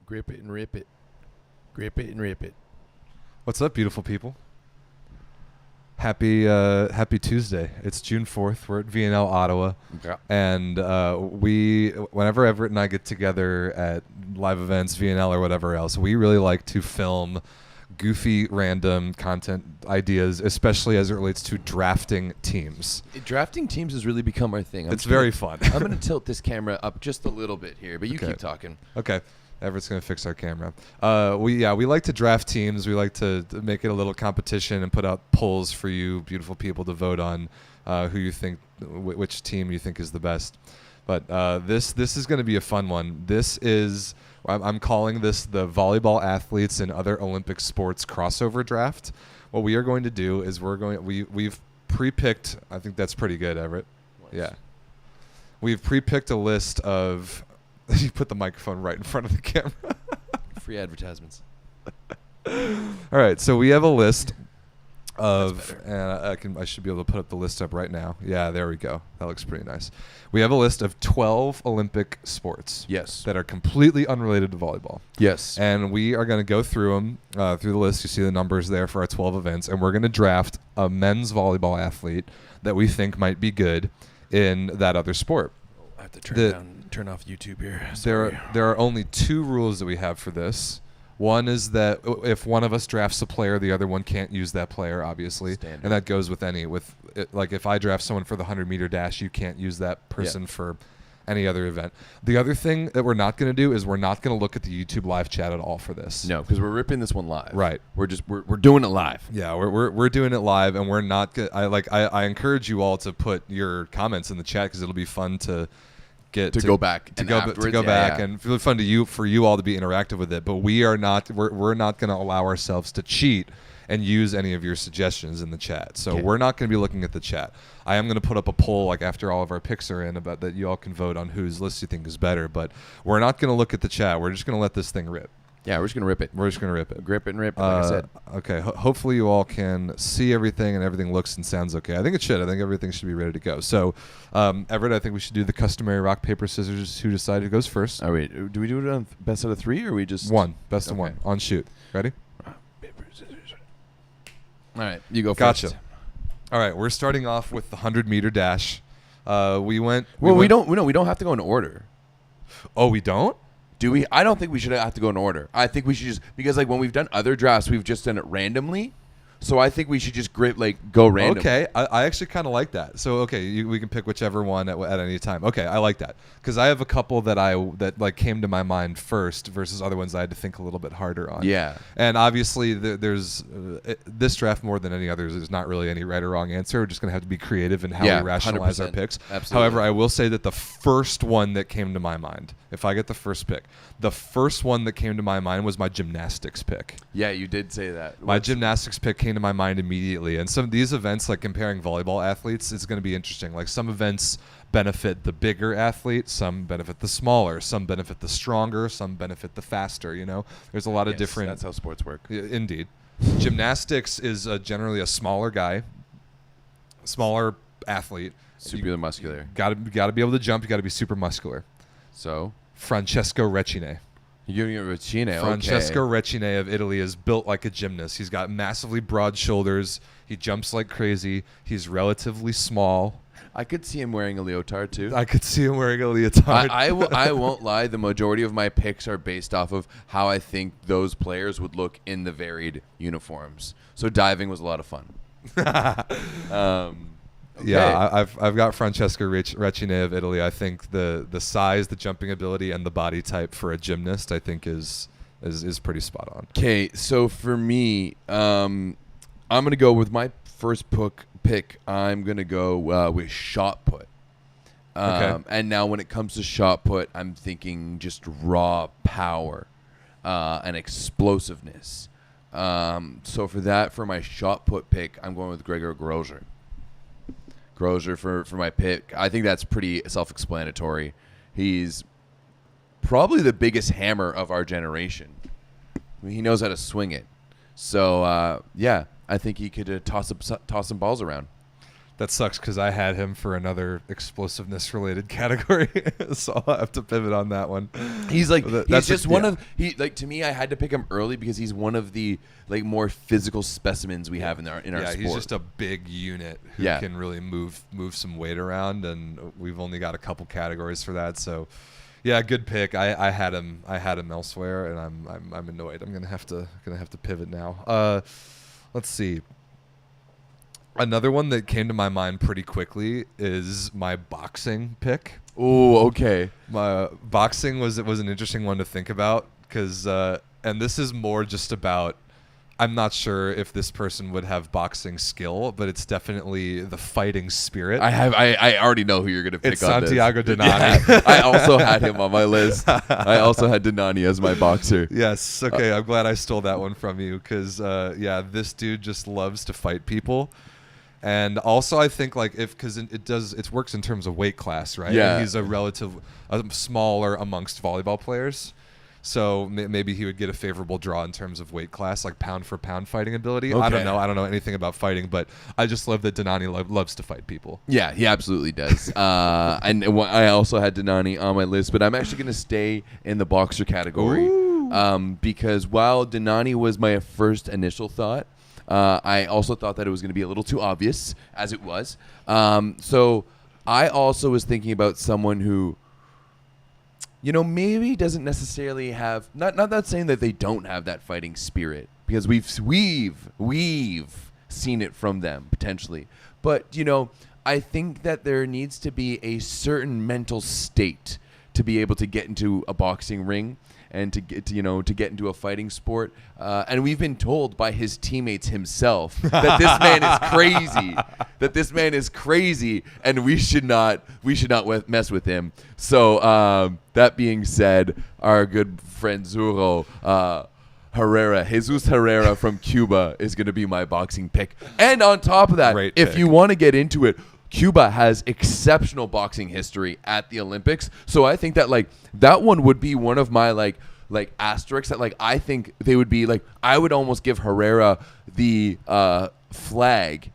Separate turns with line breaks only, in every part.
Grip it and rip it. Grip it and rip it.
What's up, beautiful people? Happy Tuesday. It's June 4th. We're at VNL Ottawa.
Yeah.
And whenever Everett and I get together at live events, VNL or whatever else, we really like to film goofy, random content ideas, especially as it relates to drafting teams.
Drafting teams has really become our thing.
It's very fun.
I'm going to tilt this camera up just a little bit here, but you keep talking.
Okay. Everett's going to fix our camera. We like to draft teams. We like to make it a little competition and put out polls for you beautiful people to vote on who you think, which team you think is the best. But this is going to be a fun one. I'm calling this the Volleyball Athletes and Other Olympic Sports Crossover Draft. What we are going to do is we've pre-picked, I think that's pretty good, Everett.
Nice.
Yeah. We've pre-picked a list of you put the microphone right in front of the camera.
Free advertisements.
All right, so we have a list of, and I should be able to put up the list up right now. Yeah, there we go. That looks pretty nice. We have a list of 12 Olympic sports.
Yes.
That are completely unrelated to volleyball.
Yes.
And we are going to go through them, through the list. You see the numbers there for our 12 events, and we're going to draft a men's volleyball athlete that we think might be good in that other sport.
I have to turn off YouTube here. Sorry.
There are only two rules that we have for this. One is that if one of us drafts a player, the other one can't use that player, obviously.
Standard.
And that goes with like if I draft someone for the 100-meter dash, you can't use that person for any other event. The other thing that we're not going to do is we're not going to look at the YouTube live chat at all for this.
No, because we're ripping this one live.
Right.
We're doing it live.
Yeah, we're doing it live, and we're not. I encourage you all to put your comments in the chat because it'll be fun to
go back
and it's really fun for you all to be interactive with it. But we're not going to allow ourselves to cheat and use any of your suggestions in the chat. So we're not going to be looking at the chat. I am going to put up a poll like after all of our picks are in about that you all can vote on whose list you think is better. But we're not going to look at the chat. We're just going to let this thing rip.
Yeah, we're just going to rip it.
We're just going to rip it.
Grip it and rip it, like I said.
Okay, hopefully you all can see everything and everything looks and sounds okay. I think it should. I think everything should be ready to go. So, Everett, I think we should do the customary rock, paper, scissors. Who decided who goes first?
All right, do we do it on best out of three, or we just...
One. Best of one. On shoot. Ready?
Rock, paper, scissors. All right, you go first.
Gotcha. All right, we're starting off with the 100-meter dash. We don't have to go in order. Oh, we don't?
Do we? I don't think we should have to go in order. I think we should just, because like when we've done other drafts, we've just done it randomly. So I think we should just go random.
Okay, I actually kind of like that. So we can pick whichever one at any time. Okay, I like that because I have a couple that came to my mind first versus other ones I had to think a little bit harder on.
Yeah,
and obviously there's this draft more than any others. There's not really any right or wrong answer. We're just gonna have to be creative in how we rationalize
100%.
our picks.
Absolutely.
However, I will say that the first one that came to my mind, if I get the first pick, the first one that came to my mind was my gymnastics pick.
Yeah, you did say that.
My gymnastics pick came to my mind immediately. And some of these events, like comparing volleyball athletes, is going to be interesting. Like some events benefit the bigger athlete, some benefit the smaller, some benefit the stronger, some benefit the faster. There's a lot of different.
That's how sports work.
Indeed. Gymnastics is generally a smaller guy, smaller athlete.
Super muscular.
Got to be able to jump. You got to be super muscular.
So
Francesco Recine.
You're giving it Recine.
Francesco Recine of Italy is built like a gymnast. He's got massively broad shoulders. He jumps like crazy. He's relatively small.
I could see him wearing a leotard too.
I could see him wearing a leotard.
I won't lie. The majority of my picks are based off of how I think those players would look in the varied uniforms. So diving was a lot of fun. Okay.
Yeah, I've got Francesco Recine of Italy. I think the size, the jumping ability, and the body type for a gymnast, I think is pretty spot on.
Okay, so for me, I'm gonna go with my first pick. I'm gonna go with shot put.
Okay.
And now when it comes to shot put, I'm thinking just raw power and explosiveness. So for my shot put pick, I'm going with Gregor Grozer. For my pick. I think that's pretty self-explanatory. He's probably the biggest hammer of our generation. I mean, he knows how to swing it. So, I think he could toss some balls around.
That sucks because I had him for another explosiveness related category, so I'll have to pivot on that one.
He's like
That's
just one of to me I had to pick him early because he's one of the like more physical specimens we have in our sport.
He's just a big unit who can really move some weight around, and we've only got a couple categories for that. So, yeah, good pick. I had him elsewhere, and I'm annoyed. I'm gonna have to pivot now. Let's see. Another one that came to my mind pretty quickly is my boxing pick.
Oh, okay.
My boxing was an interesting one to think about because, and this is more just about. I'm not sure if this person would have boxing skill, but it's definitely the fighting spirit.
I already know who you're gonna pick.
It's
on
Santiago
this.
Denani.
Yeah, I also had him on my list. I also had Denani as my boxer.
Yes. Okay. I'm glad I stole that one from you because, this dude just loves to fight people. And also, I think because it works in terms of weight class, right?
Yeah.
And he's a smaller amongst volleyball players, so maybe he would get a favorable draw in terms of weight class, like pound for pound fighting ability.
Okay.
I don't know anything about fighting, but I just love that Denani loves to fight people.
Yeah, he absolutely does. And I also had Denani on my list, but I'm actually going to stay in the boxer category because while Denani was my first initial thought, I also thought that it was going to be a little too obvious, as it was. So I also was thinking about someone who, maybe doesn't necessarily have not saying that they don't have that fighting spirit, because we've seen it from them potentially, but I think that there needs to be a certain mental state to be able to get into a boxing ring and to get into a fighting sport, and we've been told by his teammates himself that this man is crazy. That this man is crazy, and we should not mess with him. So that being said, our good friend Jesus Herrera from Cuba is going to be my boxing pick. And on top of that, if you want to get into it, Cuba has exceptional boxing history at the Olympics, so I think that that one would be one of my like asterisks that I think they would be I would almost give Herrera the flag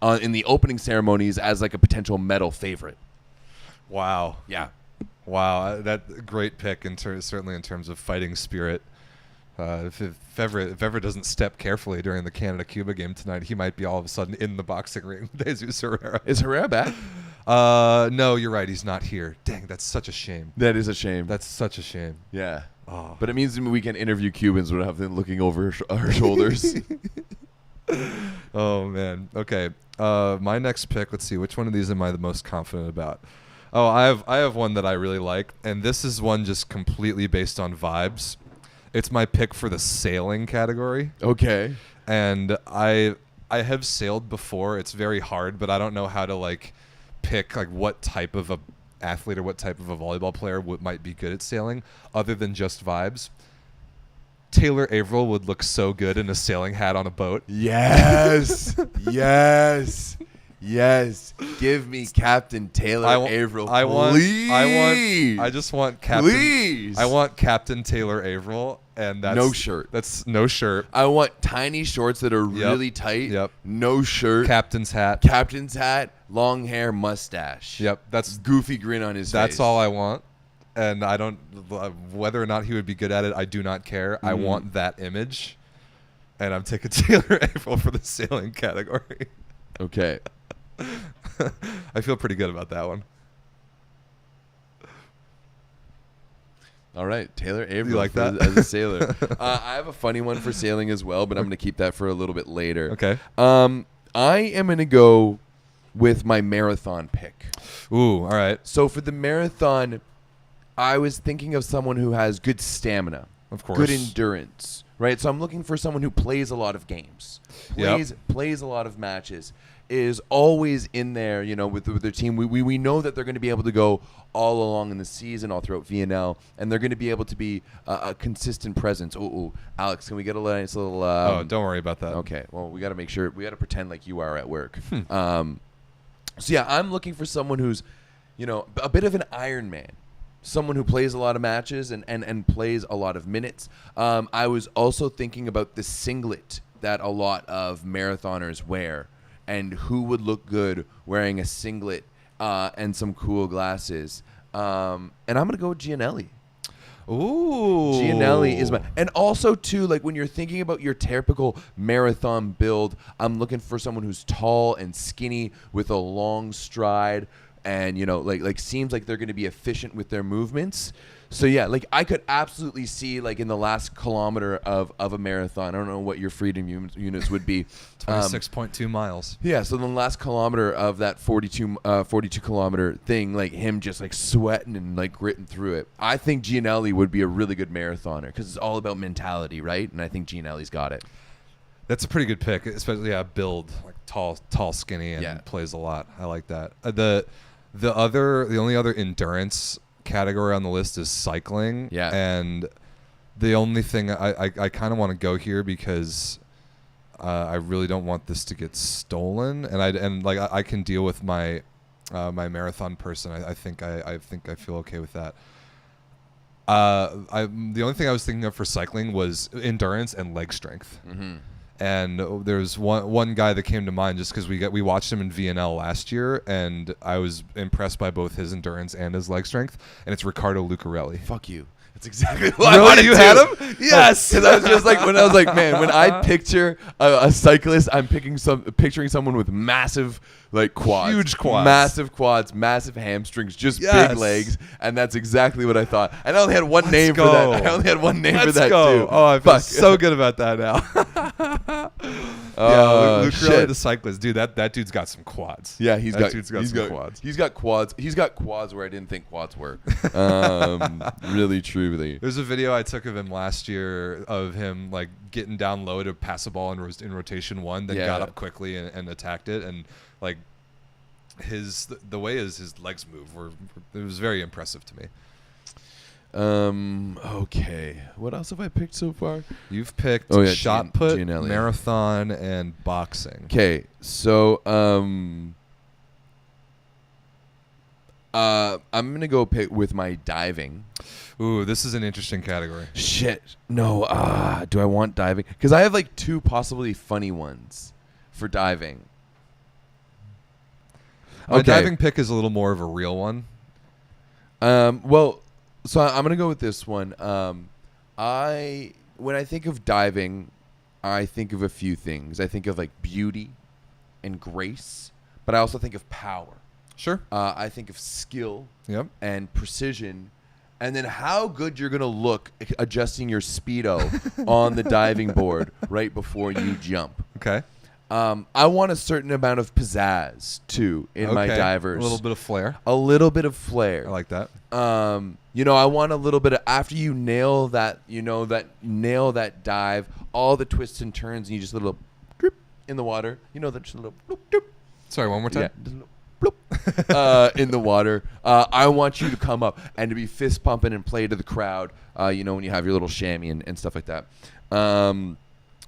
in the opening ceremonies as a potential medal favorite.
Wow.
Yeah.
Wow, that great pick certainly in terms of fighting spirit. If Everett doesn't step carefully during the Canada-Cuba game tonight, he might be all of a sudden in the boxing ring with Jesus Herrera.
Is Herrera back?
No, you're right. He's not here. Dang, that's such a shame.
That is a shame.
That's such a shame.
Yeah.
Oh.
But it means we can interview Cubans without them looking over our shoulders.
Oh, man. Okay. My next pick, let's see. Which one of these am I the most confident about? Oh, I have one that I really like, and this is one just completely based on vibes. It's my pick for the sailing category.
Okay.
And I have sailed before. It's very hard, but I don't know how to pick what type of a athlete or what type of a volleyball player might be good at sailing other than just vibes. Taylor Averill would look so good in a sailing hat on a boat.
Yes. Yes. Yes. Give me Captain Taylor Averill.
I just want Captain.
Please.
I want Captain Taylor Averill, and that's
no shirt.
That's no shirt.
I want tiny shorts that are really tight.
Yep.
No shirt.
Captain's hat.
Captain's hat. Long hair, mustache.
Yep. That's
goofy grin on his face.
That's all I want. And I don't whether or not he would be good at it. I do not care. I want that image, and I'm taking Taylor Averill for the sailing category.
Okay.
I feel pretty good about that one.
All right, Taylor Averill.
You like that?
As a sailor. I have a funny one for sailing as well, but I'm going to keep that for a little bit later.
Okay.
I am going to go with my marathon pick.
Ooh, all right.
So for the marathon, I was thinking of someone who has good stamina.
Of course.
Good endurance, right? So I'm looking for someone who plays a lot of games, plays a lot of matches, is always in there, with their team. We know that they're going to be able to go all along in the season, all throughout VNL, and they're going to be able to be a consistent presence. Ooh, Alex, can we get a nice little...
oh, don't worry about that.
Okay, well, we got to make sure, we got to pretend like you are at work. So yeah, I'm looking for someone who's, a bit of an Iron Man. Someone who plays a lot of matches and plays a lot of minutes. I was also thinking about the singlet that a lot of marathoners wear. and who would look good wearing a singlet and some cool glasses. And I'm gonna go with Gianelli.
Ooh.
Gianelli is my, and also too, like when you're thinking about your typical marathon build, I'm looking for someone who's tall and skinny with a long stride, and like seems like they're going to be efficient with their movements. So yeah, like I could absolutely see like in the last kilometer of a marathon. I don't know what your freedom units would be.
26.2 miles.
Yeah, so the last kilometer of that 42 kilometer thing, like him just like sweating and like gritting through it. I think Gianelli would be a really good marathoner because it's all about mentality, right? And I think Gianelli's got it.
That's a pretty good pick, especially build like tall, skinny, and plays a lot. I like that. The only other endurance category on the list is cycling.
Yeah.
And the only thing I kind of want to go here because I really don't want this to get stolen, and I can deal with my my marathon person. I think I feel okay with that. The only thing I was thinking of for cycling was endurance and leg strength.
Mm-hmm.
And there's one guy that came to mind just because we watched him in VNL last year, and I was impressed by both his endurance and his leg strength, and it's Riccardo Lucarelli.
Fuck you. That's exactly what
really?
I wanted
You
to.
had him?
Yes. Because I was just like, when I picture a cyclist, I'm picturing someone with massive like quads.
Huge quads.
Massive quads, massive hamstrings, just big legs. And that's exactly what I thought. And I only had one name for that. I only had one name for that too.
Oh, I feel so good about that now. Lucarelli the cyclist. Dude, that dude's got some quads.
Yeah,
he's got some quads.
He's got quads. He's got quads where I didn't think quads were. Really, truly.
There's a video I took of him last year of him like getting down low to pass a ball in rotation one, then got up quickly and attacked it, and like the way his legs move it was very impressive to me.
Okay. What else have I picked so far?
You've picked shot put, marathon, and boxing.
Okay, so I'm gonna go pick with my diving.
Ooh, this is an interesting category.
Shit. No. Do I want diving? Because I have like two possibly funny ones for diving.
My diving pick is a little more of a real one.
Well, so I'm gonna go with this one. When I think of diving, I think of a few things. I think of like beauty and grace, but I also think of power.
Sure.
I think of skill.
Yep.
And precision, and then how good you're gonna look adjusting your speedo on the diving board right before you jump.
Okay.
I want a certain amount of pizzazz too in my divers.
A little bit of flair.
A little bit of flair.
I like that.
I want a little bit of, after you nail that dive, all the twists and turns, and you just a little drip in the water. That just a little bloop, doop.
Sorry, one more time.
Yeah, just a little bloop, in the water. I want you to come up and to be fist pumping and play to the crowd. When you have your little chamois and stuff like that.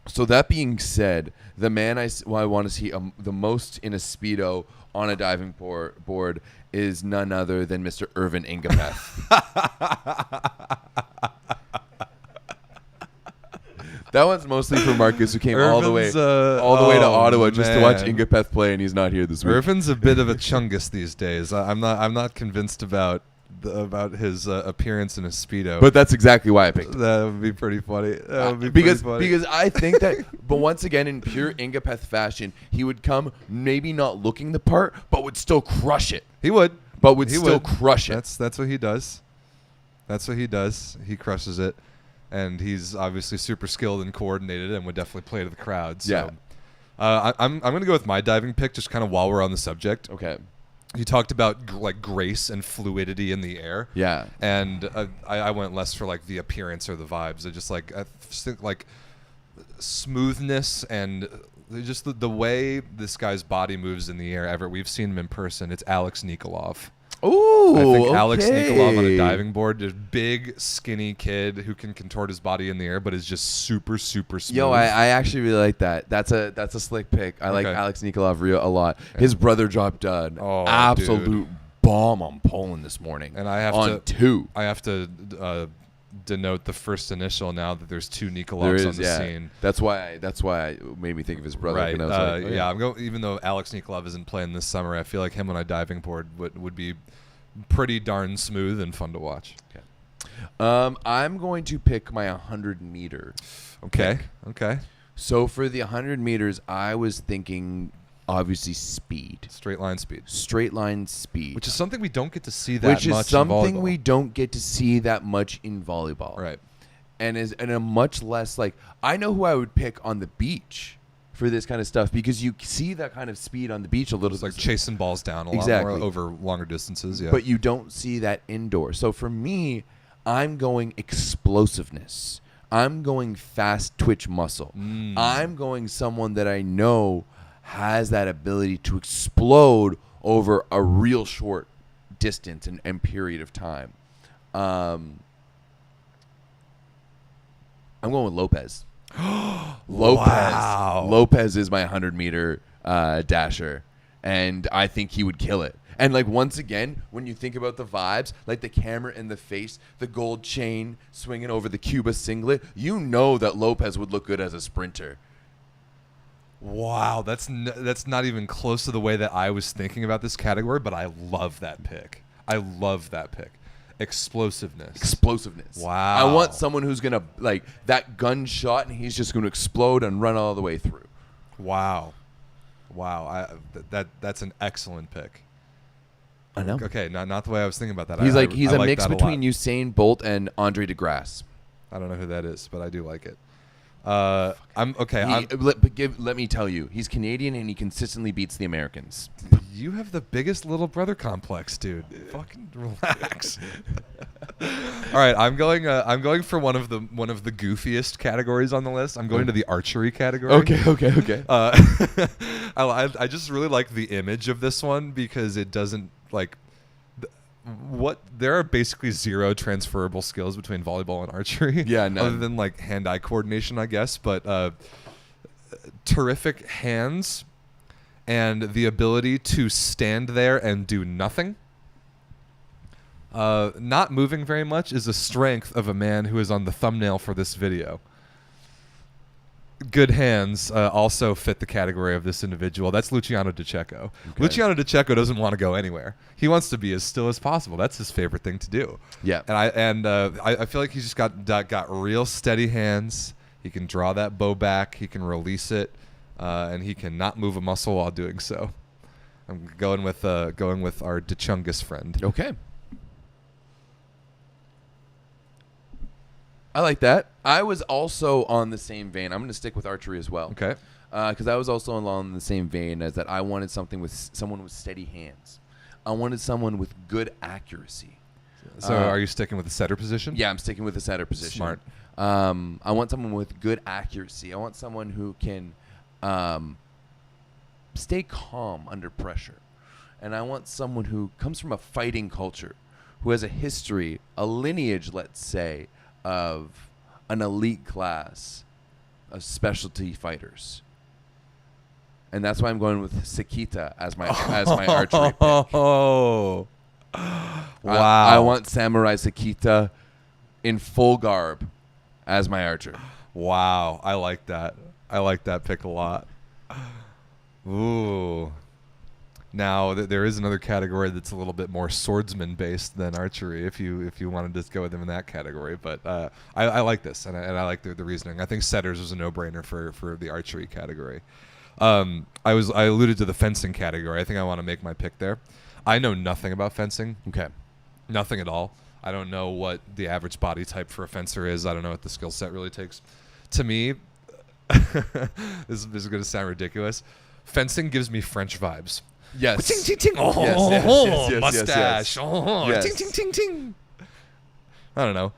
So that being said, the man I want to see the most in a Speedo on a diving board is none other than Mr. Irvin Ingapeth. That one's mostly for Marcus, who came all the way to Ottawa just to watch Ingapeth play, and he's not here this week.
Irvin's a bit of a chungus these days. I'm not convinced about his appearance in a Speedo.
But that's exactly why I picked him.
That would be pretty funny.
Because I think that, but once again, in pure Ingapeth fashion, he would come maybe not looking the part, but would still crush it.
He would.
But would still crush it.
That's what he does. That's what he does. He crushes it. And he's obviously super skilled and coordinated and would definitely play to the crowd. So.
Yeah.
I'm going to go with my diving pick just kind of while we're on the subject.
Okay.
You talked about like grace and fluidity in the air.
Yeah.
And I went less for like the appearance or the vibes. I just think like smoothness and just the way this guy's body moves in the air. Everett, we've seen him in person. It's Alex Nikolov.
Oh,
I think Alex Nikolov on a diving board, just big, skinny kid who can contort his body in the air, but is just super, super smooth.
Yo, I actually really like that. That's a slick pick. I like Alex Nikolov a lot. His brother dropped absolute bomb on Poland this morning.
And I have
to
denote the first initial now that there's two
There
Nikolovs
is,
on the scene.
That's why it made me think of his brother.
Right.
And I was like, oh,
yeah. I'm going. Even though Alex Nikolov isn't playing this summer, I feel like him on a diving board would be pretty darn smooth and fun to watch.
Okay. I'm going to pick my 100-meter.
Okay.
pick.
Okay.
So for the 100 meters, I was thinking obviously speed.
Straight line speed.
Straight line speed.
Which is something we don't get to see that much
Which is
in
something
volleyball.
we don't get to see that much in volleyball.
Right.
And is a much less like, I know who I would pick on the beach for this kind of stuff because you see that kind of speed on the beach a little.
It's like chasing balls down a
Exactly.
lot more over longer distances. Yeah.
But you don't see that indoor. So for me, I'm going explosiveness. I'm going fast twitch muscle. I'm going someone that I know has that ability to explode over a real short distance and period of time. I'm going with Lopez.
Wow.
Lopez is my 100-meter dasher, and I think he would kill it. And like once again, when you think about the vibes, like the camera in the face, the gold chain swinging over the Cuba singlet, you know that Lopez would look good as a sprinter.
Wow, that's not even close to the way that I was thinking about this category, but I love that pick. I love that pick. Explosiveness.
Wow. I want someone who's going to, like, that gunshot, and he's just going to explode and run all the way through.
Wow. That's an excellent pick.
I know.
Okay, not the way I was thinking about that.
He's
I
a
like
mix
that a
between
lot.
Usain Bolt and Andre DeGrasse.
I don't know who that is, but I do like it.
Let me tell you, he's Canadian and he consistently beats the Americans.
You have the biggest little brother complex, dude. Fucking relax. All right, I'm going for one of the goofiest categories on the list. I'm going to the archery category.
Okay.
I just really like the image of this one because it doesn't like there are basically zero transferable skills between volleyball and archery.
Yeah, none.
Other than like hand-eye coordination, I guess. But terrific hands and the ability to stand there and do nothing. Not moving very much is a strength of a man who is on the thumbnail for this video. Good hands also fit the category of this individual. That's Luciano Di Cecco.
Okay.
Luciano Di Cecco doesn't want to go anywhere. He wants to be as still as possible. That's his favorite thing to do.
Yeah.
And I feel like he's just got real steady hands. He can draw that bow back. He can release it, and he can not move a muscle while doing so. I'm going with our DeChungus friend.
Okay. I like that. I was also on the same vein. I'm going to stick with archery as well.
Okay.
Because I was also along the same vein as that. I wanted someone with steady hands. I wanted someone with good accuracy.
So are you sticking with the setter position?
Yeah, I'm sticking with the setter position.
Smart.
I want someone with good accuracy. I want someone who can stay calm under pressure. And I want someone who comes from a fighting culture, who has a history, a lineage, let's say, of an elite class of specialty fighters. And that's why I'm going with Sakita as my archery pick.
Oh. Wow.
I want Samurai Sakita in full garb as my archer.
Wow. I like that. I like that pick a lot. Ooh. Now there is another category that's a little bit more swordsman based than archery. If you wanted to go with them in that category, but I like this and I like the reasoning. I think setters was a no-brainer for the archery category. I alluded to the fencing category. I think I want to make my pick there. I know nothing about fencing.
Okay.
Nothing at all. I don't know what the average body type for a fencer is. I don't know what the skill set really takes. To me, this is going to sound ridiculous. Fencing gives me French vibes.
Yes.
Ting, ting, ting. Oh,
Yes,
mustache.
yes.
Oh,
Yes.
ting, ting, ting, ting. I don't know.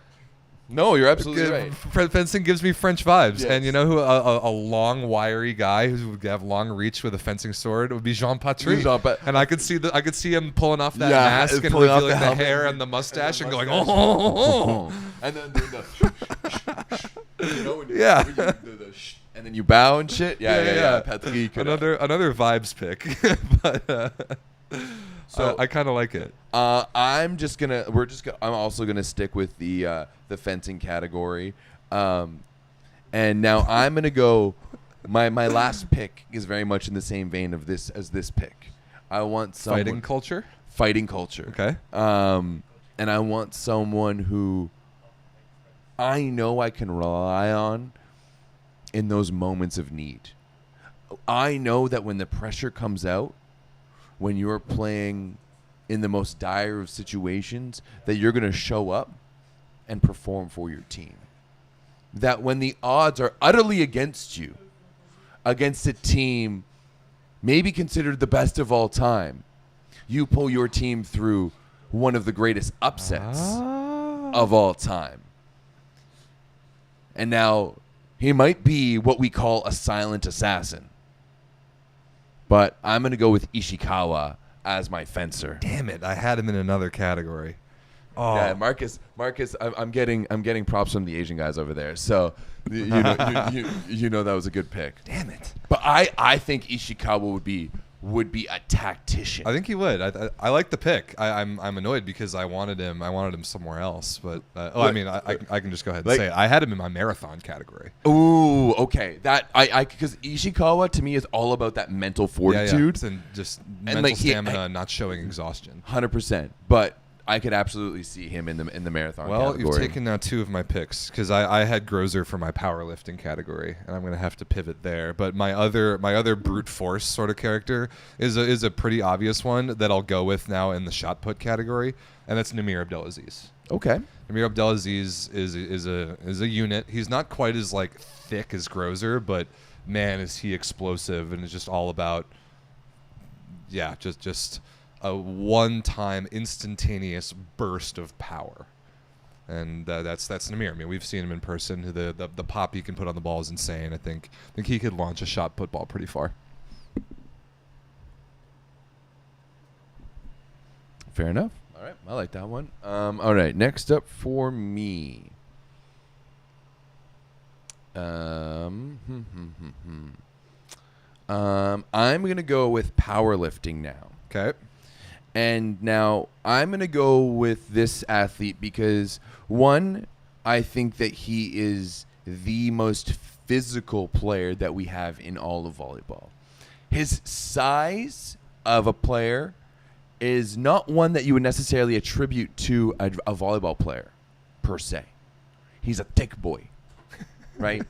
No, you're absolutely right.
Fencing gives me French vibes.
Yes.
And you know who a long, wiry guy who would have long reach with a fencing sword would be Jean Patry. And I could see him pulling off that mask and
pulling off
revealing the
helmet
hair and the mustache and going,
and then doing the you know, when
Yeah.
when you do the and then you bow and shit. Yeah. Patrick.
Another vibes pick. But
So
I kind of like it.
I'm also gonna stick with the fencing category, and now I'm gonna go. My last pick is very much in the same vein of this as this pick. I want
Fighting culture.
Fighting culture.
Okay.
And I want someone who I know I can rely on in those moments of need. I know that when the pressure comes out, when you're playing in the most dire of situations, that you're going to show up and perform for your team. That when the odds are utterly against you, against a team maybe considered the best of all time, you pull your team through one of the greatest upsets of all time. And now he might be what we call a silent assassin. But I'm going to go with Ishikawa as my fencer.
Damn it! I had him in another category. Oh,
Yeah, Marcus. I'm getting props from the Asian guys over there. So you know that was a good pick.
damn it!
But I think Ishikawa would be a tactician.
I think he would. I like the pick. I'm annoyed because I wanted him somewhere else. But I can just go ahead and say it. I had him in my marathon category.
Ooh, okay. That because Ishikawa to me is all about that mental fortitude
and just
And,
mental stamina, not showing exhaustion.
100%. But I could absolutely see him in the marathon
Well,
category.
you've taken now two of my picks because I had Grozer for my powerlifting category, and I'm going to have to pivot there. But my other brute force sort of character is a pretty obvious one that I'll go with now in the shot put category, and that's Namir Abdelaziz.
Okay.
Namir Abdelaziz is a unit. He's not quite as like thick as Grozer, but man, is he explosive, and it's just all about just a one-time instantaneous burst of power. And that's Namir. I mean, we've seen him in person. The pop he can put on the ball is insane. I think he could launch a shot put ball pretty far.
Fair enough. All right. I like that one. All right. Next up for me. I'm going to go with powerlifting now.
Okay.
And now I'm going to go with this athlete because, one, I think that he is the most physical player that we have in all of volleyball. His size of a player is not one that you would necessarily attribute to a volleyball player, per se. He's a thick boy, right?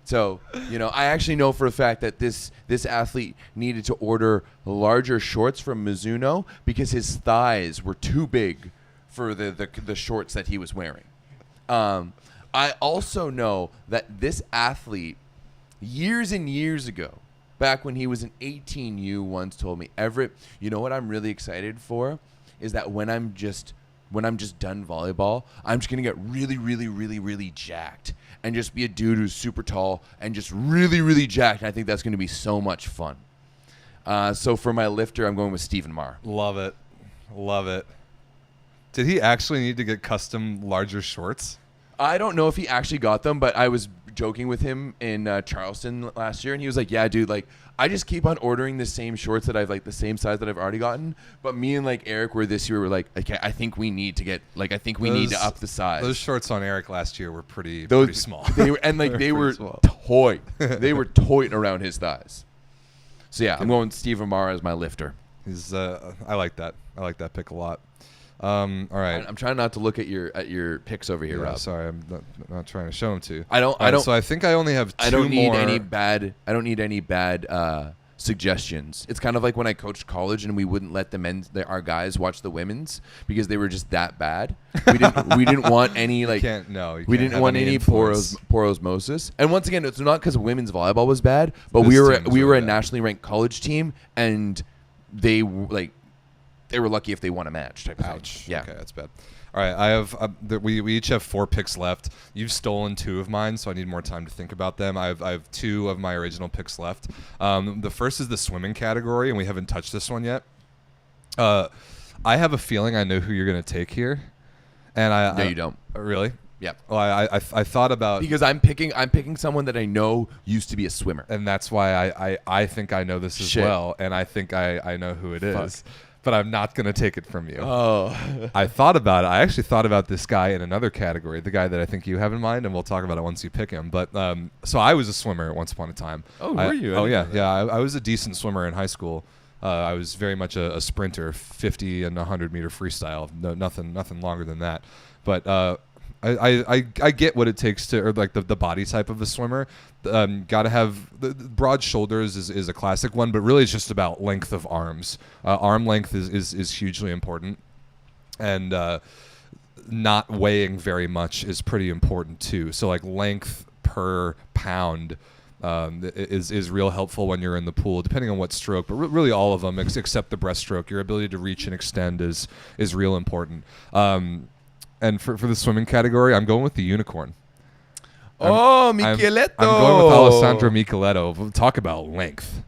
So, I actually know for a fact that this athlete needed to order larger shorts from Mizuno because his thighs were too big for the shorts that he was wearing. I also know that this athlete, years and years ago, back when he was an 18U, once told me, Everett, you know what I'm really excited for is that when I'm just done volleyball, I'm just going to get really, really, really, really jacked and just be a dude who's super tall and just really, really jacked. And I think that's going to be so much fun. So for my lifter, I'm going with Stephen Marr.
Love it. Did he actually need to get custom larger shorts?
I don't know if he actually got them, but I was joking with him in Charleston last year, and he was like, yeah, dude, like, I just keep on ordering the same shorts that I've, like, the same size that I've already gotten. But me and, like, Eric were this year, we're like, okay, I think we need to get, like, I think we need to up the size.
Those shorts on Eric last year were pretty small.
They were, and, like, they were toy. They were toying around his thighs. So, yeah, I'm going Stephen Marr as my lifter.
He's I like that. I like that pick a lot. All right.
I'm trying not to look at your picks over here, Rob.
Sorry, I'm not trying to show them to you.
I don't.
So I think I only have two
I don't need
more.
any bad. I don't need any bad suggestions. It's kind of like when I coached college and we wouldn't let our guys watch the women's because they were just that bad. We didn't want any like.
We
didn't want any poor osmosis. And once again, it's not because women's volleyball was bad, but we were a nationally ranked college team, and they were lucky if they won a match type of
Ouch.
thing. Yeah.
Okay, that's bad. All right, I have we each have 4 picks left. You've stolen 2 of mine, so I need more time to think about them. I have 2 of my original picks left. The first is the swimming category, and we haven't touched this one yet. I have a feeling I know who you're going to take here, and
No, you don't.
Really?
Yeah.
Well, I thought about
because I'm picking someone that I know used to be a swimmer,
and that's why I think I know this as well, and I think I know who it is. but I'm not going to take it from you.
Oh.
I thought about it. I actually thought about this guy in another category, the guy that I think you have in mind, and we'll talk about it once you pick him. But so I was a swimmer once upon a time.
Oh, were you?
I was a decent swimmer in high school. I was very much a sprinter, 50 and 100 meter freestyle. No, nothing longer than that. But I get what it takes to, or like the body type of a swimmer. Got to have the broad shoulders is a classic one, but really it's just about length of arms. Arm length is hugely important, and not weighing very much is pretty important too. So like length per pound is real helpful when you're in the pool, depending on what stroke, but really all of them except the breaststroke. Your ability to reach and extend is real important. And for the swimming category, I'm going with the unicorn.
Micheletto.
I'm going with Alessandro Micheletto. Talk about length.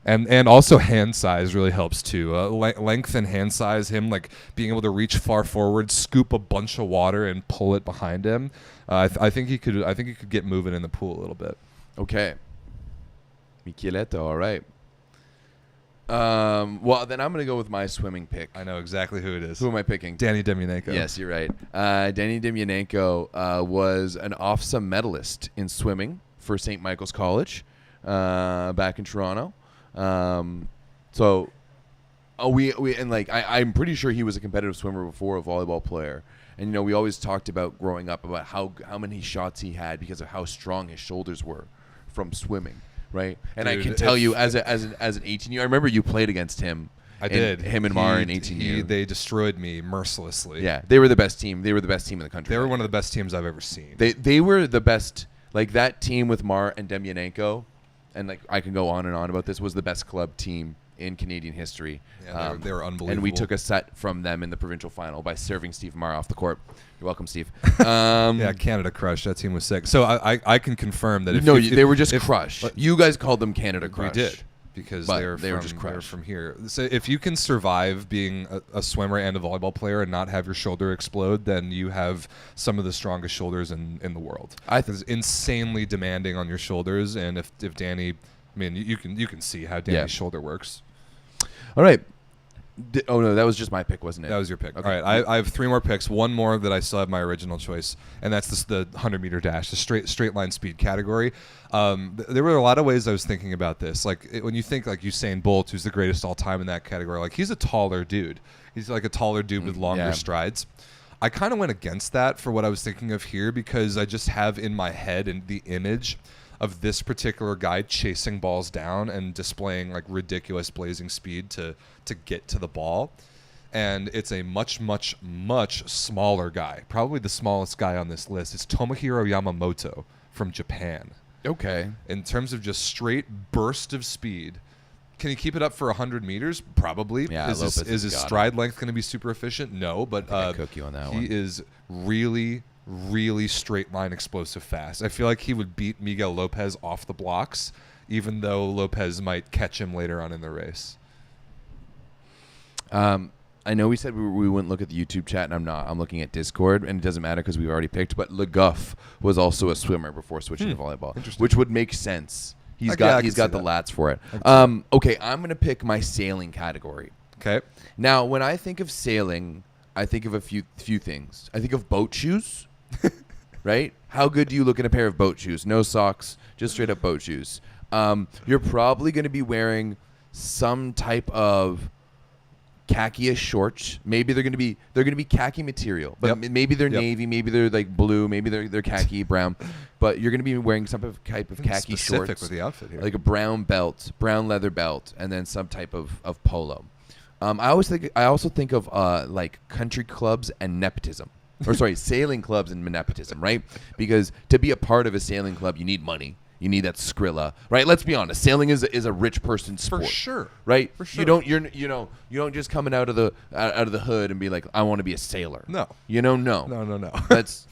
And also hand size really helps too. Length and hand size, him like being able to reach far forward, scoop a bunch of water and pull it behind him. I think he could get moving in the pool a little bit.
Okay. Micheletto, all right. Well, then I'm going to go with my swimming pick.
I know exactly who it is.
Who am I picking?
Danny Demyanenko.
Yes, you're right. Danny Demyanenko was an OFSA medalist in swimming for St. Michael's College back in Toronto. I'm pretty sure he was a competitive swimmer before a volleyball player. And we always talked about growing up about how many shots he had because of how strong his shoulders were from swimming. Right, and dude, I can tell you as an 18-year, I remember you played against him.
I did.
Him and Mar in 18-year.
They destroyed me mercilessly.
Yeah, they were the best team. They were the best team in the country.
They were one of the best teams I've ever seen.
They were the best. Like that team with Mar and Demyanenko, and like I can go on and on about this, was the best club team in Canadian history.
Yeah, they were unbelievable.
And we took a set from them in the provincial final by serving Steve Mar off the court. You're welcome, Steve.
Yeah, Canada crushed. That team was sick. So I can confirm that
they were just crushed. You guys called them Canada Crush.
We did. Because they were just crushed. They were from here. So if you can survive being a swimmer and a volleyball player and not have your shoulder explode, then you have some of the strongest shoulders in the world. It's insanely demanding on your shoulders, and if Danny, I mean, you can see how Danny's shoulder works.
All right. Oh no, that was just my pick, wasn't it?
That was your pick.
Okay.
All right, I have 3 more picks. One more that I still have my original choice, and that's the 100-meter dash, the straight line speed category. There were a lot of ways I was thinking about this. Like when you think like Usain Bolt, who's the greatest all time in that category, like he's a taller dude. He's like a taller dude with longer strides. I kind of went against that for what I was thinking of here because I just have in my head and the image of this particular guy chasing balls down and displaying like ridiculous blazing speed to get to the ball. And it's a much, much, much smaller guy. Probably the smallest guy on this list. It's Tomohiro Yamamoto from Japan.
Okay.
In terms of just straight burst of speed. Can he keep it up for 100 meters? Probably.
Yeah,
is his stride length going to be super efficient? No, but
I cook you on that one.
He is really straight line explosive fast. I feel like he would beat Miguel Lopez off the blocks, even though Lopez might catch him later on in the race.
I know we said we wouldn't look at the YouTube chat, and I'm not. I'm looking at Discord, and it doesn't matter because we've already picked. But Le Goff was also a swimmer before switching to volleyball, which would make sense. He's got the lats for it. Okay, I'm gonna pick my sailing category.
Okay.
Now, when I think of sailing, I think of a few things. I think of boat shoes. Right? How good do you look in a pair of boat shoes? No socks, just straight up boat shoes. You're probably going to be wearing some type of khaki-ish shorts. Maybe they're going to be khaki material, but maybe they're navy, maybe they're like blue, maybe they're khaki brown. But you're going to be wearing some type of khaki shorts,
with the outfit here.
like a brown belt, brown leather belt, and then some type of polo. I also think of like country clubs and nepotism. Or sorry, sailing clubs and nepotism, right? Because to be a part of a sailing club, you need money. You need that Skrilla, right? Let's be honest. Sailing is a rich person's sport,
for sure,
right?
For sure.
You don't just coming out of the hood and be like, I want to be a sailor.
No.
No. That's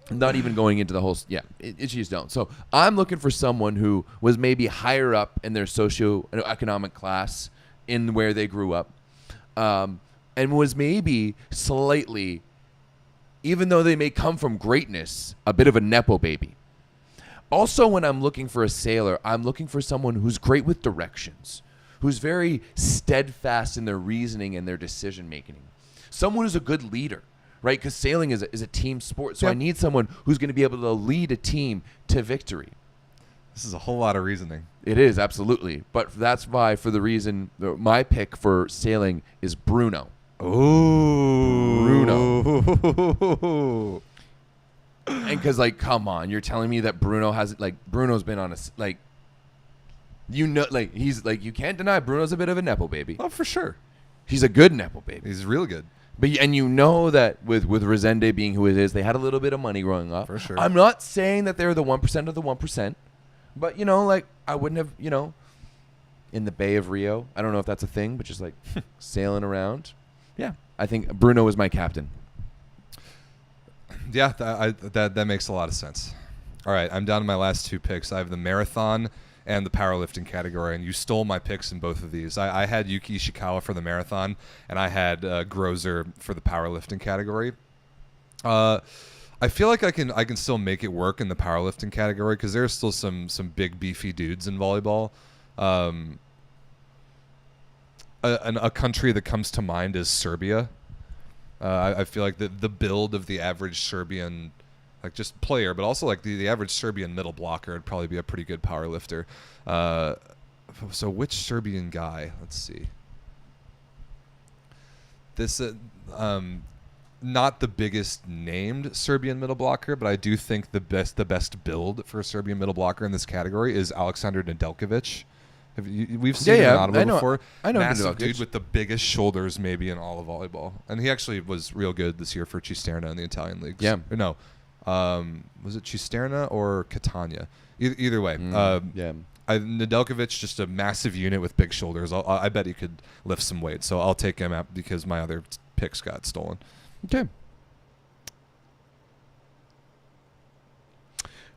not even going into the whole. Yeah, you just don't. So I'm looking for someone who was maybe higher up in their socioeconomic class in where they grew up, and was maybe slightly, even though they may come from greatness, a bit of a nepo baby. Also, when I'm looking for a sailor, I'm looking for someone who's great with directions, who's very steadfast in their reasoning and their decision making. Someone who's a good leader, right? Because sailing is a team sport. So I need someone who's going to be able to lead a team to victory.
This is a whole lot of reasoning.
It is, absolutely. But that's why, for the reason, my pick for sailing is Bruno.
Ooh.
Bruno. And because, like, come on, you're telling me that Bruno hasn't, like, Bruno's been on a, like, you know, like, he's, like, you can't deny Bruno's a bit of a Nepo baby.
Oh, for sure.
He's a good Nepo baby.
He's real good.
But and you know that with Resende being who it is, they had a little bit of money growing up.
For sure.
I'm not saying that they're the 1% of the 1%. But, you know, like, I wouldn't have, you know, in the Bay of Rio. I don't know if that's a thing, but just, like, sailing around. Yeah, I think Bruno is my captain.
Yeah, that makes a lot of sense. All right, I'm down to my last two picks. I have the marathon and the powerlifting category, and you stole my picks in both of these. I had Yuki Ishikawa for the marathon, and I had Grozer for the powerlifting category. I feel like I can still make it work in the powerlifting category because there's still some big beefy dudes in volleyball. A country that comes to mind is Serbia. I feel like the build of the average Serbian, like just player, but also like the average Serbian middle blocker would probably be a pretty good power lifter. So which Serbian guy? Let's see. This not the biggest named Serbian middle blocker, but I do think the best build for a Serbian middle blocker in this category is Aleksandar Nedeljkovic. We've seen him in Ottawa before.
I know
Massive
Nedeljkovic.
dude with the biggest shoulders maybe in all of volleyball. And he actually was real good this year for Cisterna in the Italian leagues.
Yeah.
Or no. Was it Cisterna or Catania? Either way.
Yeah.
Nedeljkovic, just a massive unit with big shoulders. I bet he could lift some weight. So I'll take him out because my other picks got stolen.
Okay.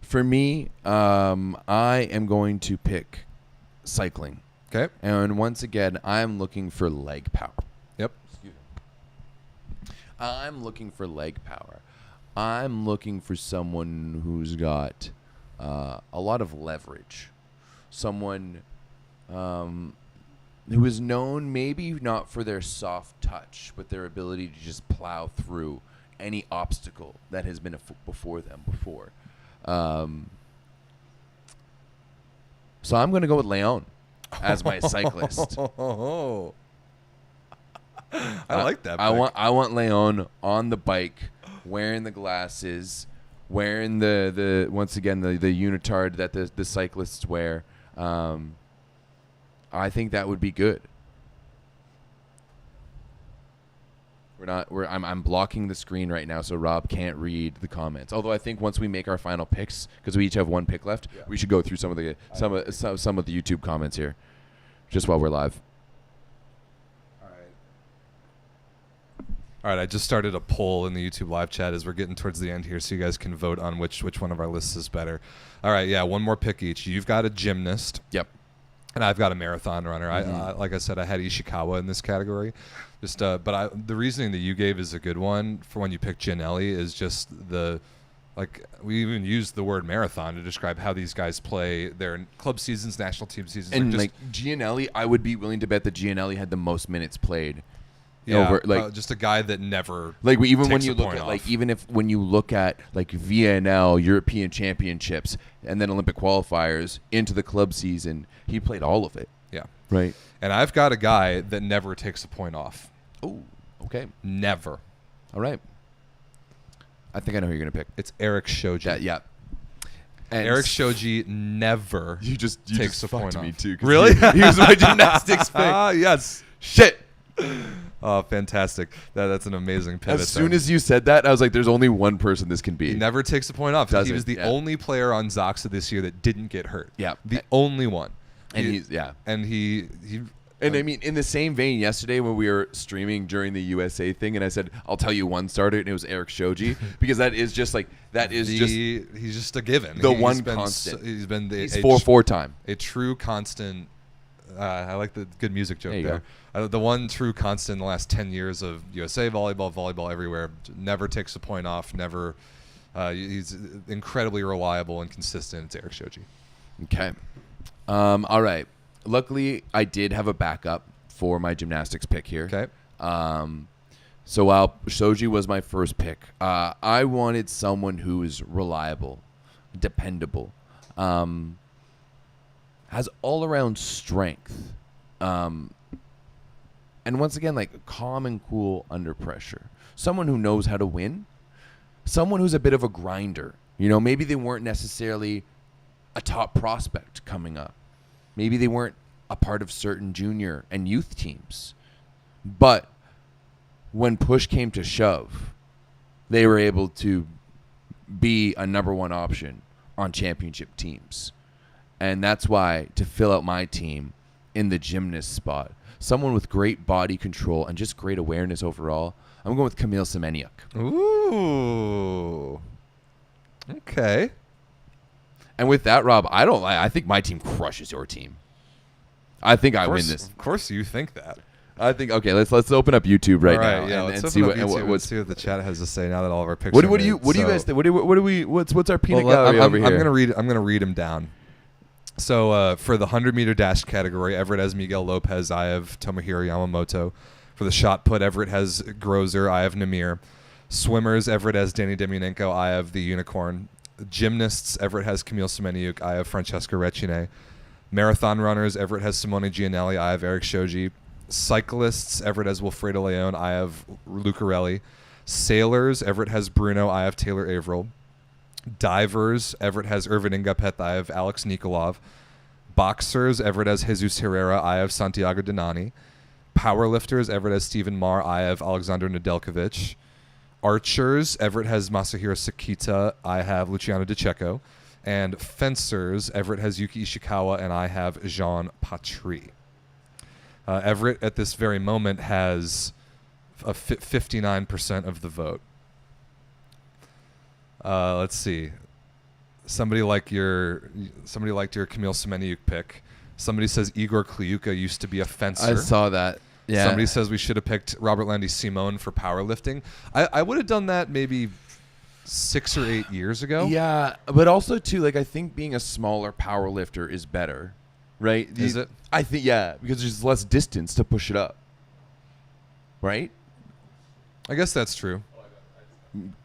For me, I am going to pick cycling.
Okay.
And once again, I'm looking for leg power.
Yep.
Excuse me. I'm looking for leg power. I'm looking for someone who's got a lot of leverage. Someone who is known maybe not for their soft touch, but their ability to just plow through any obstacle that has been before them before. So I'm going to go with Leon as my cyclist.
I like that.
I want Leon on the bike, wearing the glasses, wearing the once again the unitard that the cyclists wear. I think that would be good. I'm blocking the screen right now so Rob can't read the comments. Although I think once we make our final picks, because we each have one pick left, we should go through some of the YouTube comments here, just while we're live.
All right, I just started a poll in the YouTube live chat as we're getting towards the end here, so you guys can vote on which one of our lists is better. All right, yeah, one more pick each. You've got a gymnast.
Yep.
And I've got a marathon runner.
Mm-hmm.
Like I said, I had Ishikawa in this category. But the reasoning that you gave is a good one for when you pick Gianelli is just we even used the word marathon to describe how these guys play their club seasons, national team seasons.
And Gianelli, I would be willing to bet that Gianelli had the most minutes played.
Yeah, just a guy that never
when you look at when you look at like VNL European Championships and then Olympic qualifiers into the club season, he played all of it.
Yeah,
right.
And I've got a guy that never takes a point off.
Oh, okay.
Never.
All right. I think I know who you're gonna pick.
It's Eric Shoji.
Yeah. And
Eric Shoji never takes a point off.
Me too.
Really?
He was my gymnastics pick.
Yes.
Shit.
Oh, fantastic. That's an amazing pivot.
As soon as you said that, I was like, there's only one person this can be.
He never takes a point off.
Doesn't,
he was the only player on Zaxa this year that didn't get hurt.
Yeah.
The only one.
And I mean, in the same vein, yesterday when we were streaming during the USA thing, and I said, I'll tell you one starter, and it was Eric Shoji, because he's just
a given.
He's constant.
He's been
he's 4-4 time.
A true constant. I like the good music joke
there.
The one true constant in the last 10 years of USA volleyball everywhere, never takes a point off, never. He's incredibly reliable and consistent. It's Eric Shoji.
Okay. All right. luckily, I did have a backup for my gymnastics pick here.
Okay.
So while Shoji was my first pick, I wanted someone who is reliable, dependable, has all-around strength, and once again, like calm and cool under pressure. Someone who knows how to win. Someone who's a bit of a grinder. You know, maybe they weren't necessarily a top prospect coming up. Maybe they weren't a part of certain junior and youth teams. But when push came to shove, they were able to be a number one option on championship teams. And that's why, to fill out my team in the gymnast spot, someone with great body control and just great awareness overall, I'm going with Kamil Semeniuk.
Ooh. Okay.
And with that, Rob, I think my team crushes your team. I think I win this.
Of course you think that.
I think let's open up YouTube right now.
Yeah,
and
let's
see
open up
what,
YouTube and see what the chat has to say now that all of our picks.
What do you guys think? What's our peanut gallery over here?
I'm gonna read them down. So for the 100-meter dash category, Everett has Miguel Lopez. I have Tomohiro Yamamoto. For the shot put, Everett has Grozer. I have Namir. Swimmers, Everett has Danny Demyanenko. I have the Unicorn. Gymnasts, Everett has Kamil Semeniuk. I have Francesca Recine. Marathon runners, Everett has Simone Gianelli. I have Eric Shoji. Cyclists, Everett has Wilfredo Leon. I have Lucarelli. Sailors, Everett has Bruno. I have Taylor Averill. Divers, Everett has Irvin Ingapet. I have Alex Nikolov. Boxers, Everett has Jesus Herrera. I have Santiago Denani. Powerlifters, Everett has Stephen Marr. I have Alexander Nedeljkovic. Archers, Everett has Masahiro Sakita. I have Luciano DeCecco. And fencers, Everett has Yuki Ishikawa, and I have Jean Patry. Everett, at this very moment, has 59% of the vote. Let's see. Somebody liked your Kamil Semeniuk pick. Somebody says Igor Kliuka used to be a fencer.
I saw that. Yeah.
Somebody says we should have picked Robert Landy Simone for powerlifting. I would have done that maybe 6 or 8 years ago.
Yeah, but also too, like, I think being a smaller power lifter is better, right?
Is it?
I think because there's less distance to push it up, right?
I guess that's true.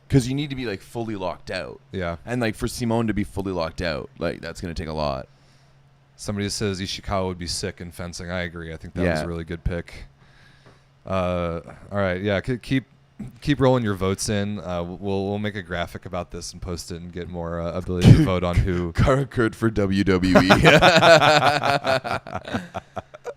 Because you need to be like fully locked out.
Yeah.
And like for Simone to be fully locked out, like that's going to take a lot.
Somebody says Ishikawa would be sick in fencing. I agree. I think that was a really good pick. All right. Yeah. Keep rolling your votes in. We'll make a graphic about this and post it and get more ability to vote on who.
Karakurt for WWE.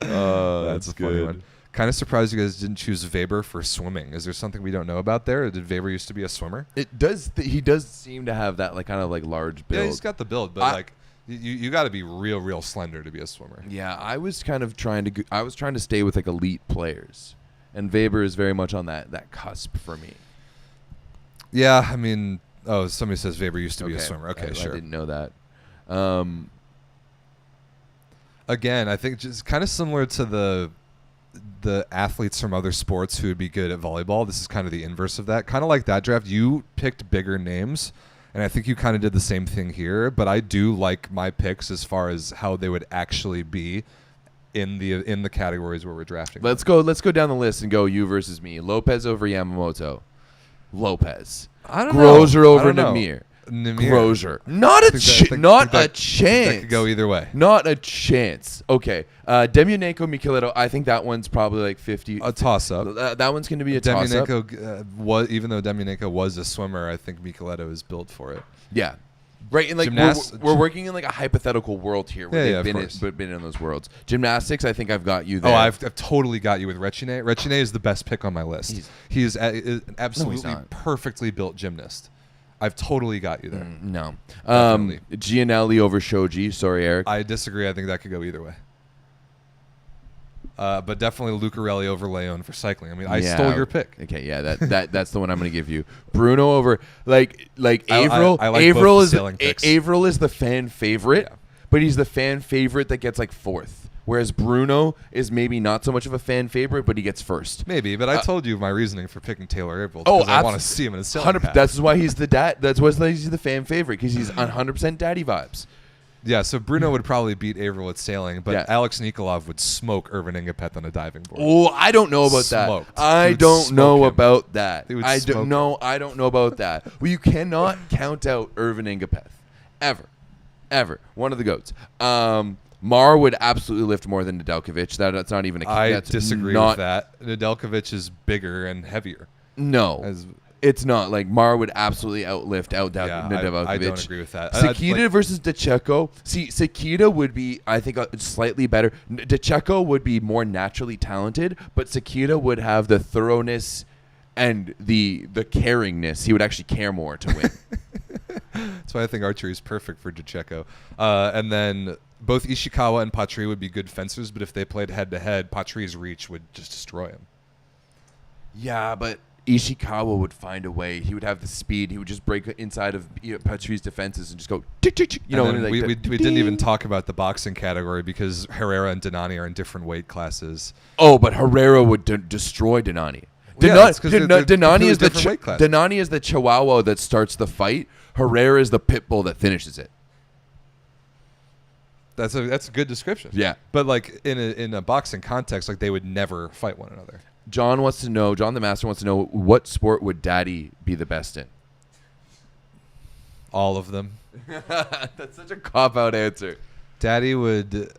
Oh,
that's a funny one. Kind of surprised you guys didn't choose Weber for swimming. Is there something we don't know about there? Or did Weber used to be a swimmer?
It does. He does seem to have that like kind of like large build.
Yeah, he's got the build, but like you got to be real slender to be a swimmer.
Yeah, I was kind of trying to stay with like elite players, and Weber is very much on that cusp for me.
Yeah, I mean, somebody says Weber used to be a swimmer. Okay, sure.
I didn't know that.
Again, I think just kind of similar to the athletes from other sports who would be good at volleyball. This is kind of the inverse of that. Kind of like that draft, you picked bigger names, and I think you kind of did the same thing here. But I do like my picks as far as how they would actually be in the categories where we're drafting.
Let's go down the list and go you versus me. Lopez over Yamamoto. Lopez.
I don't
Grozer
know.
over Namir. Grozer. Not a chance.
That could go either way.
Not a chance. Okay. Demyanenko, Micheleto. I think that one's probably like 50.
A toss-up.
That one's going to be a toss-up.
Even though Demyanenko was a swimmer, I think Micheleto is built for it.
Yeah. Right, and like we're working in like a hypothetical world here where they've been in those worlds. Gymnastics, I think I've got you there.
Oh, I've totally got you with Recine. Recine is the best pick on my list. He is an absolutely perfectly built gymnast. I've totally got you there.
No. Gianelli over Shoji. Sorry, Eric.
I disagree. I think that could go either way. But definitely Lucarelli over Leon for cycling. I mean, I stole your pick.
Okay, yeah, that's the one I'm going to give you. Bruno over like Averill.
I like
Averill
both the picks.
Averill is the fan favorite, but he's the fan favorite that gets like fourth. Whereas Bruno is maybe not so much of a fan favorite, but he gets first.
Maybe, but I told you my reasoning for picking Taylor Averill because I want to see him in a sailing pack.
That's why he's the dad. That's why he's the fan favorite because he's 100% daddy vibes.
Yeah, so Bruno would probably beat Averill at sailing, but
Yeah.
Alex Nikolov would smoke Irvin Ingapeth on a diving board.
Oh, I don't know about
Smoked.
that. I
He would
don't know
smoke him.
about that.
He would
I
smoke
don't
him.
know. I don't know about that. Well, you cannot count out Irvin Ingapeth, ever. One of the goats. Mar would absolutely lift more than Nedeljkovic. That's not even a.
I
that's
disagree
not,
with that. Nedeljkovic is bigger and heavier.
No,
As,
it's not. Like Mar would absolutely outlift Nedeljkovic.
I don't agree with that.
Sakita versus DeCecco. See, Sakita would be, I think, slightly better. DeCecco would be more naturally talented, but Sakita would have the thoroughness and the caringness. He would actually care more to win.
That's why I think archery is perfect for DeCecco. And then both Ishikawa and Patry would be good fencers, but if they played head-to-head, Patry's reach would just destroy him.
Yeah, but Ishikawa would find a way. He would have the speed. He would just break inside of Patry's defenses and just go tick, tick, tick.
And then we didn't even talk about the boxing category because Herrera and Donani are in different weight classes.
Oh, but Herrera would destroy Donani.
Yeah, that's 'cause they're
Donani is the
different weight class.
Donani is the Chihuahua that starts the fight. Herrera is the pit bull that finishes it.
That's a good description.
Yeah.
But like in a boxing context, like they would never fight one another.
John the Master wants to know, what sport would Daddy be the best in?
All of them.
That's such a cop-out answer.
Daddy would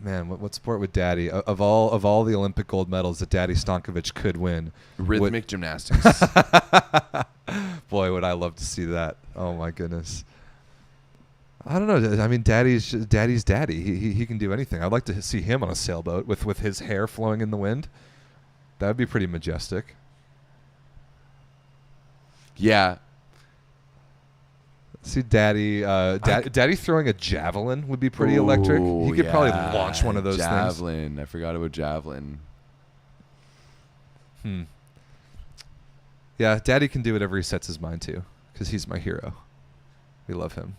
man, what sport would Daddy of all the Olympic gold medals that Daddy Stankovic could win?
Rhythmic gymnastics.
Boy, would I love to see that. Oh my goodness. I don't know. I mean, Daddy's Daddy. He can do anything. I'd like to see him on a sailboat with his hair flowing in the wind. That would be pretty majestic.
Yeah.
See Daddy Daddy throwing a javelin would be pretty electric. He could probably launch one of those
javelin. I forgot about javelin.
Yeah, Daddy can do whatever he sets his mind to because he's my hero. We love him.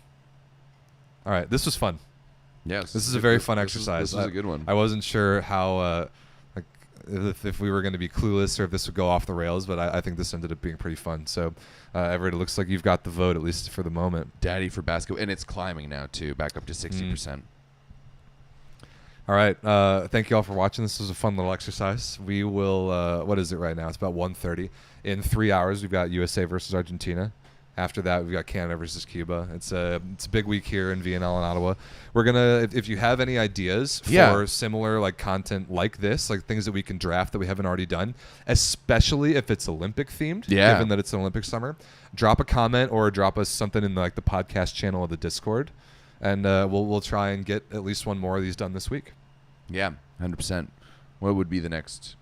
All right, this was fun.
Yes.
This is a very fun exercise.
This is a good one.
I wasn't sure how if we were going to be clueless or if this would go off the rails, but I think this ended up being pretty fun. So, Everett, it looks like you've got the vote, at least for the moment.
Daddy for basketball. And it's climbing now, too, back up to 60%.
All right. Thank you all for watching. This was a fun little exercise. We will, what is it right now? It's about 1:30. In 3 hours, we've got USA versus Argentina. After that, we've got Canada versus Cuba. It's a big week here in VNL and Ottawa. We're gonna, if you have any ideas for similar like content like this, like things that we can draft that we haven't already done, especially if it's Olympic themed, given that it's an Olympic summer, drop a comment or drop us something in like the podcast channel of the Discord, and we'll try and get at least one more of these done this week.
Yeah, 100%. What would be the next?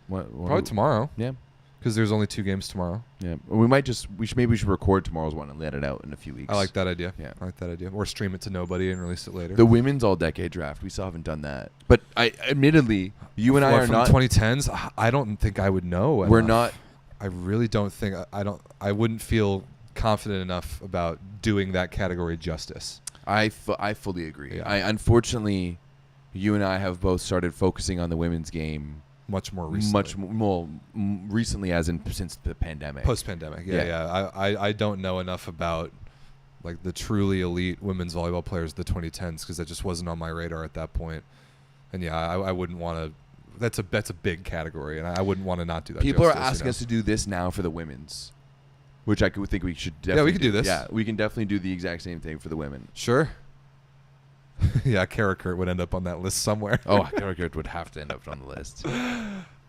Probably tomorrow.
Yeah.
Because there's only 2 games tomorrow.
Yeah, maybe we should record tomorro's one and let it out in a few weeks.
I like that idea.
Yeah,
I like that idea. Or stream it to nobody and release it later.
The women's all-decade draft. We still haven't done that. But admittedly, you and I are
from
not
2010s. I don't think I would know.
We're
enough.
not.
I really don't think. I wouldn't feel confident enough about doing that category justice.
I fully agree.
Yeah.
Unfortunately, you and I have both started focusing on the women's game.
Much more recently.
Much more recently, as in since the pandemic.
Post-pandemic, yeah. I don't know enough about like the truly elite women's volleyball players of the 2010s because that just wasn't on my radar at that point. And yeah, I wouldn't want to. That's a big category, and I wouldn't want to not do that.
People are asking us to do this now for the women's, which I think we should. Definitely
we can do this.
Yeah, we can definitely do the exact same thing for the women.
Sure. Yeah, Karakurt would end up on that list somewhere.
Oh, Karakurt would have to end up on the list.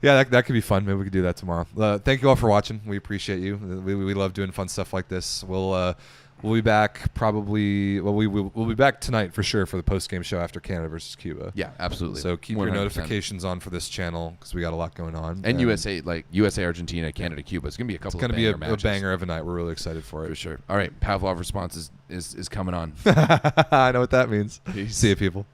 Yeah, that could be fun. Maybe we could do that tomorrow. Thank you all for watching. We appreciate you. We love doing fun stuff like this. We'll be back probably. Well, we'll be back tonight for sure for the post game show after Canada versus Cuba.
Yeah, absolutely.
So keep
100%.
your notifications on for this channel because we got a lot going on.
And USA, Argentina, Canada, Cuba. It's gonna be a couple.
It's gonna be a
matches.
banger of a night. We're really excited for it.
For sure. All right, Pavlov response is coming on.
I know what that means.
Peace.
See you, people.